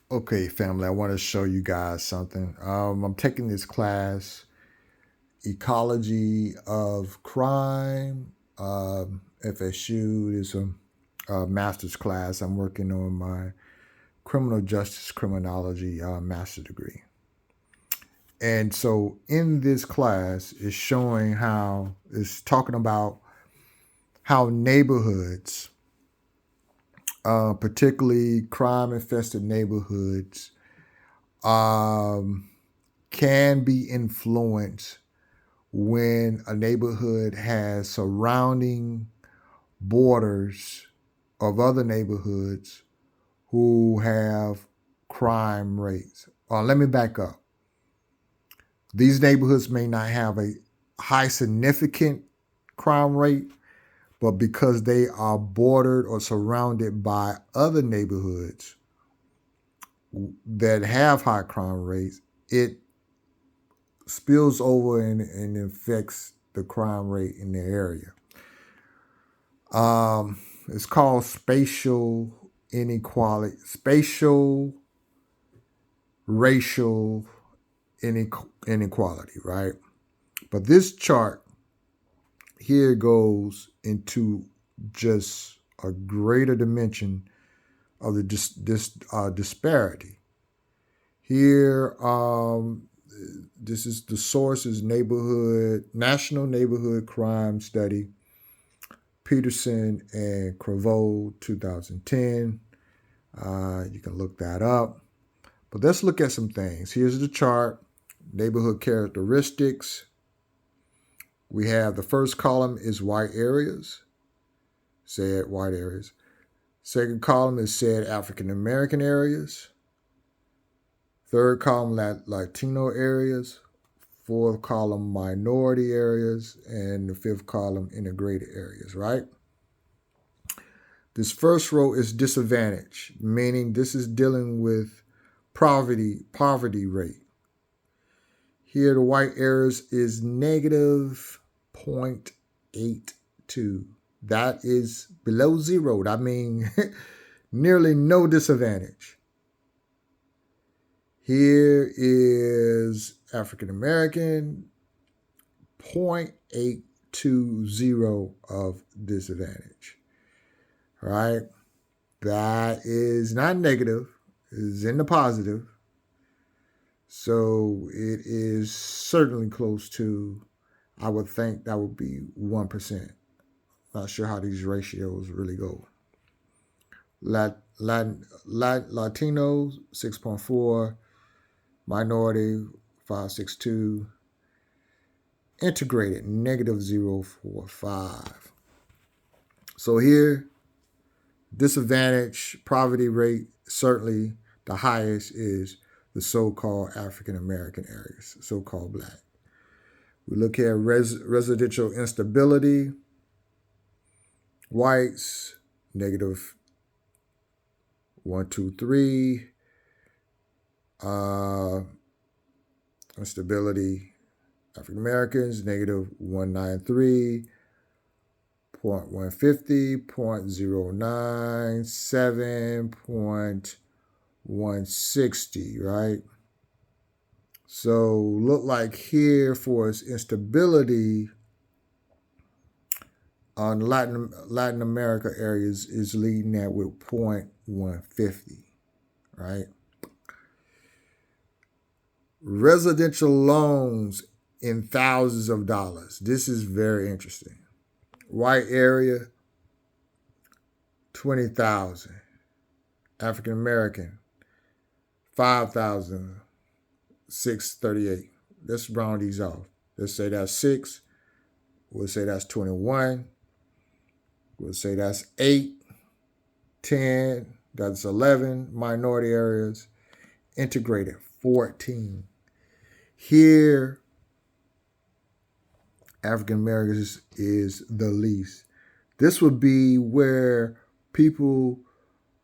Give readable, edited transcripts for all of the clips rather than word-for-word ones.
Okay, family, I want to show you guys something. I'm taking this class, Ecology of Crime. FSU is a master's class. I'm working on my criminal justice criminology master degree. And so in this class, it's showing how, it's talking about how neighborhoods, particularly crime infested neighborhoods, um, can be influenced when a neighborhood has surrounding borders of other neighborhoods who have crime rates. Let me back up. These neighborhoods may not have a high significant crime rate, but because they are bordered or surrounded by other neighborhoods that have high crime rates, it spills over and affects the crime rate in the area. It's called spatial inequality, spatial racial inequality, right? But this chart here goes into just a greater dimension of the disparity. Here, this is the source is National Neighborhood Crime Study, Peterson and Cravo, 2010. You can look that up. But let's look at some things. Here's the chart, neighborhood characteristics. We have the first column is white areas, said white areas. Second column is said African American areas. Third column, Latino areas. Fourth column, minority areas. And the fifth column, integrated areas, right? This first row is disadvantage, meaning this is dealing with poverty rate. Here, the white areas is negative 0.82. That is below zero. I mean, nearly no disadvantage. Here is African American, 0.820 of disadvantage. Right? That is not negative, it's in the positive. So it is certainly close to, I would think that would be 1%. Not sure how these ratios really go. Latino 6.4, minority 5.62, integrated negative 0.45. So here, disadvantage, poverty rate, certainly the highest is the so-called African American areas, so-called black. We look at residential instability, whites, negative 123, instability, African Americans, negative 193, 0.150, 0.097, 0.160, right? So look like here for its instability on Latin America areas is leading that with 0.150, right? Residential loans in thousands of dollars. This is very interesting. White area, 20,000. African American, 5,638. Let's round these off. Let's say that's 6. We'll say that's 21. We'll say that's 8, 10. That's 11 minority areas. Integrated, 14. Here, African Americans is the least. This would be where people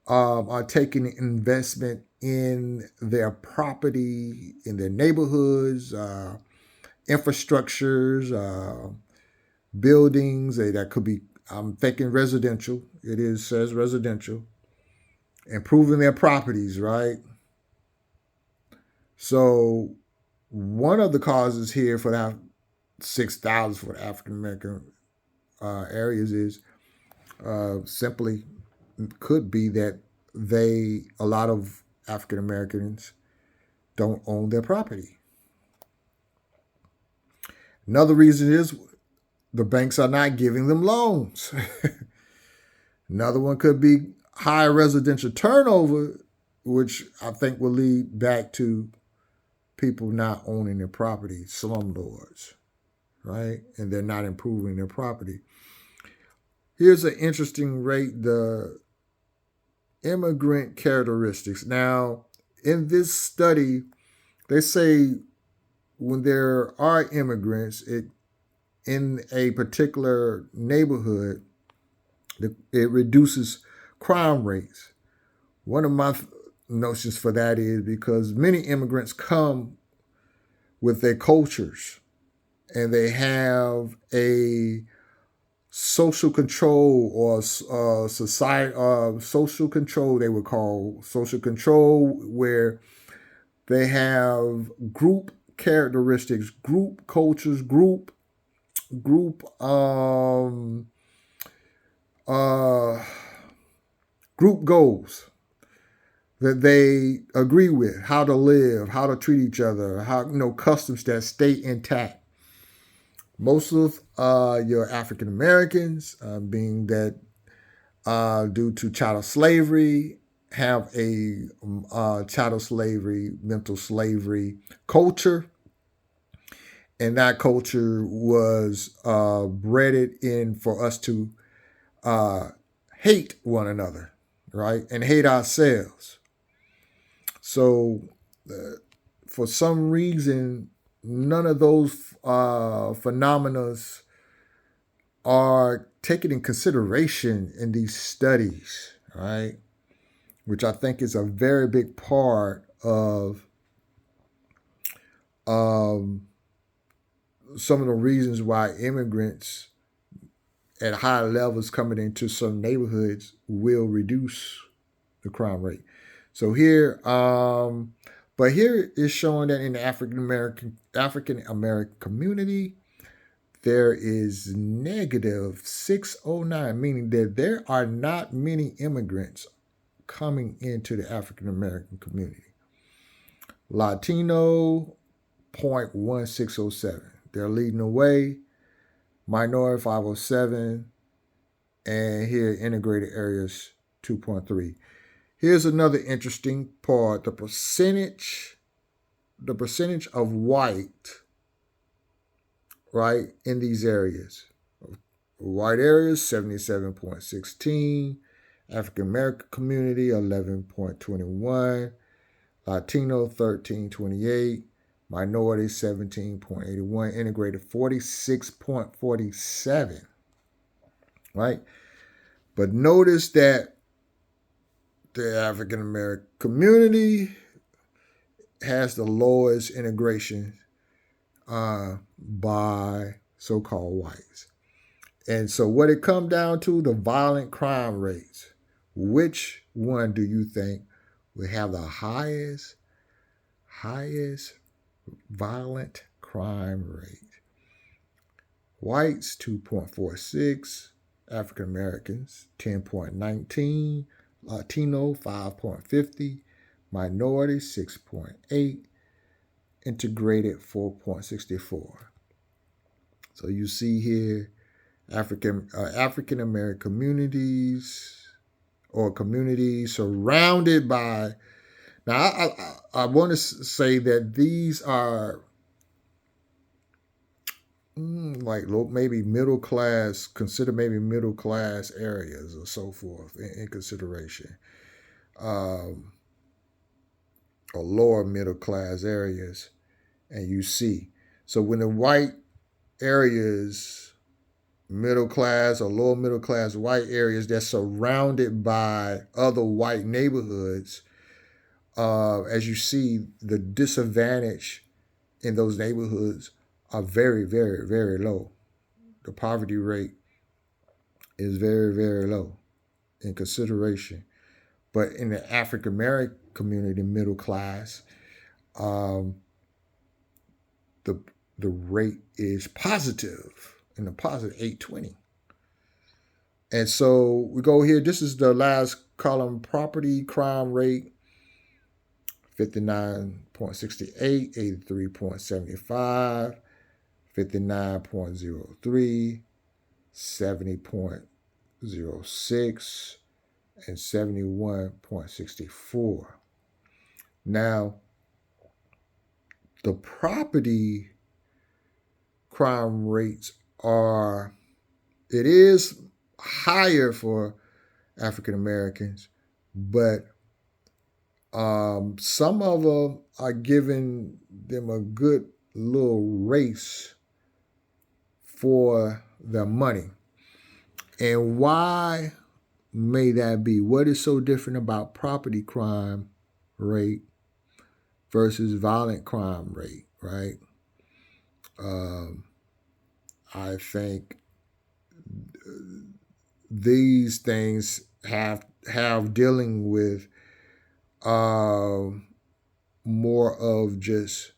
are taking investment in their property, in their neighborhoods, infrastructures, buildings. That could be, I'm thinking residential. Says residential. Improving their properties, right? So one of the causes here for that 6,000 for the African American areas is simply could be that a lot of African Americans don't own their property. Another reason is the banks are not giving them loans. Another one could be high residential turnover, which I think will lead back to people not owning their property, slumlords, right? And they're not improving their property. Here's an interesting rate, the immigrant characteristics. Now, in this study, they say when there are immigrants in a particular neighborhood, it reduces crime rates. One of my notions for that is because many immigrants come with their cultures and they have a social control or society social control, they would call social control, where they have group characteristics, group cultures, group uh group goals that they agree with, how to live, how to treat each other, how customs that stay intact. Most of your African Americans, being that due to chattel slavery, have a chattel slavery, mental slavery culture, and that culture was bred in for us to hate one another, right, and hate ourselves. So, for some reason, none of those phenomena are taken in consideration in these studies, right? Which I think is a very big part of um, some of the reasons why immigrants at high levels coming into some neighborhoods will reduce the crime rate. So here, but here is showing that in the African American community, there is negative 609, meaning that there are not many immigrants coming into the African American community. Latino 0.1607. They're leading the way. Minority 507, and here integrated areas 2.3. Here's another interesting part: the percentage of white, right, in these areas. White areas 77.16, African American community 11.21, Latino 13.28, minority 17.81, integrated 46.47, right? But notice that the African American community has the lowest integration by so-called whites. And so what it comes down to, the violent crime rates. Which one do you think will have the highest violent crime rate? Whites 2.46, African Americans 10.19, Latino 5.50, minority 6.8, integrated 4.64. So you see here African American communities, or communities surrounded by. Now I want to say that these are like maybe middle class, consider maybe middle class areas or so forth in consideration, or lower middle class areas, and you see. So when the white areas, middle class or lower middle class white areas that's surrounded by other white neighborhoods, as you see, the disadvantage in those neighborhoods are very, very, very low. The poverty rate is very, very low in consideration. But in the African American community, middle class, um, the the rate is positive in the positive 820. And so we go here. This is the last column, property crime rate, 59.68, 83.75, 59.03, 70.06, and 71.64. Now, the property crime rates are, it is higher for African Americans, but some of them are giving them a good little race for their money. And why may that be? What is so different about property crime rate versus violent crime rate, right? Um, I think these things have dealing with more of just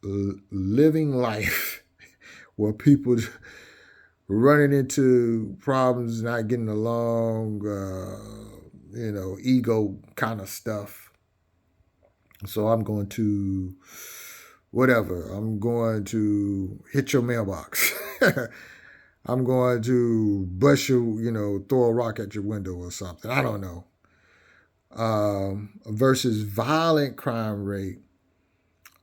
living life where people running into problems, not getting along, ego kind of stuff. So I'm going to, whatever, I'm going to hit your mailbox. I'm going to bust you, throw a rock at your window or something. I don't know. Versus violent crime rate,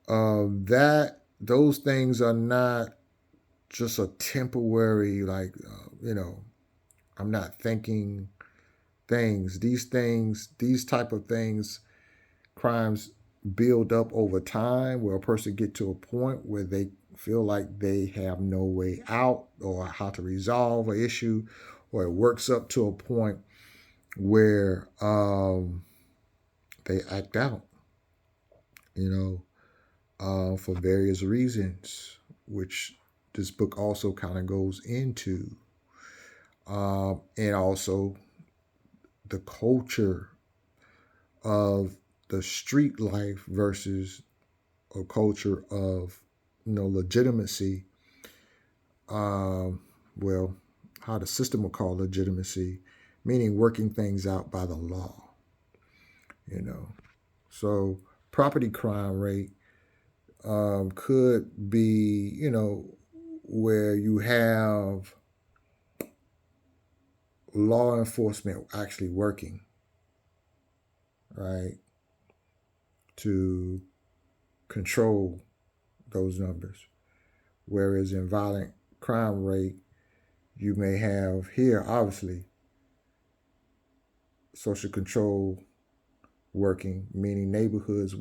that those things are not just a temporary, like, I'm not thinking these type of things, crimes build up over time where a person get to a point where they feel like they have no way out or how to resolve an issue, or it works up to a point where they act out, for various reasons, which this book also kind of goes into. And also the culture of the street life versus a culture of, legitimacy. Well, how the system will call legitimacy, meaning working things out by the law. So property crime rate could be, where you have law enforcement actually working, right, to control those numbers. Whereas in violent crime rate, you may have here, obviously, social control working, meaning neighborhoods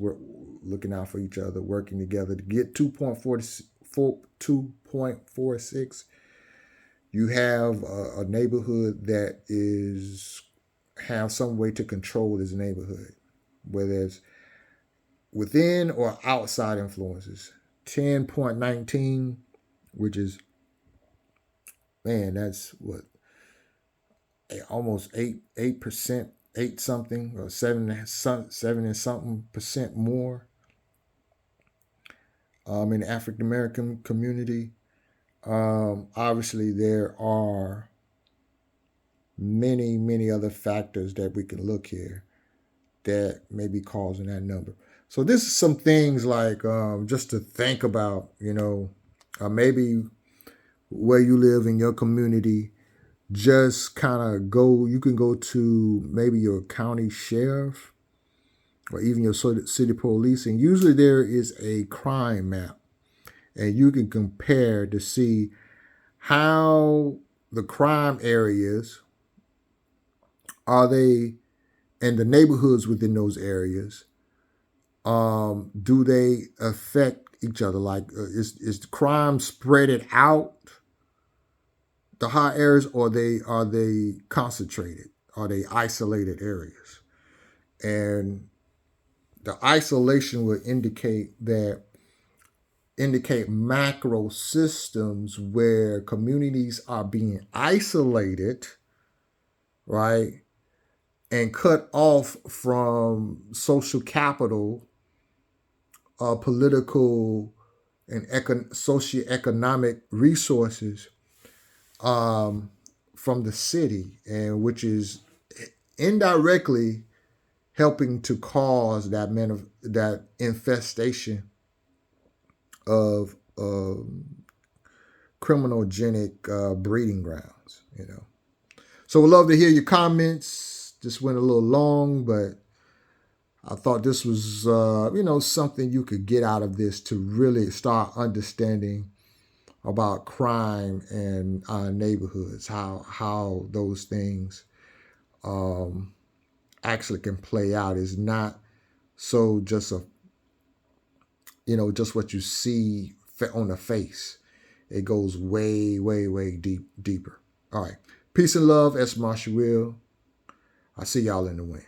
looking out for each other, working together to get 2.46. You have a neighborhood that have some way to control this neighborhood, whether it's within or outside influences. 10.19, which is, man, that's what, almost 8%, 8 something, or 7 and something percent more in the African American community. Obviously, there are many other factors that we can look here that may be causing that number. So this is some things like, just to think about, maybe where you live in your community, just kind of you can go to maybe your county sheriff or even your city police, and usually there is a crime map, and you can compare to see how the crime areas are they, and the neighborhoods within those areas, do they affect each other? Like, is crime spread it out the high areas, or are they concentrated? Are they isolated areas? And the isolation would indicate macro systems where communities are being isolated, right, and cut off from social capital political and socioeconomic resources from the city, and which is indirectly helping to cause that infestation of criminogenic breeding grounds. So we'd love to hear your comments. Just went a little long, but I thought this was something you could get out of this to really start understanding about crime and neighborhoods, how those things actually can play out. Is not so just just what you see on the face. It goes way, way, way deeper. All right. Peace and love, S. Marshall Will. I'll see y'all in the wind.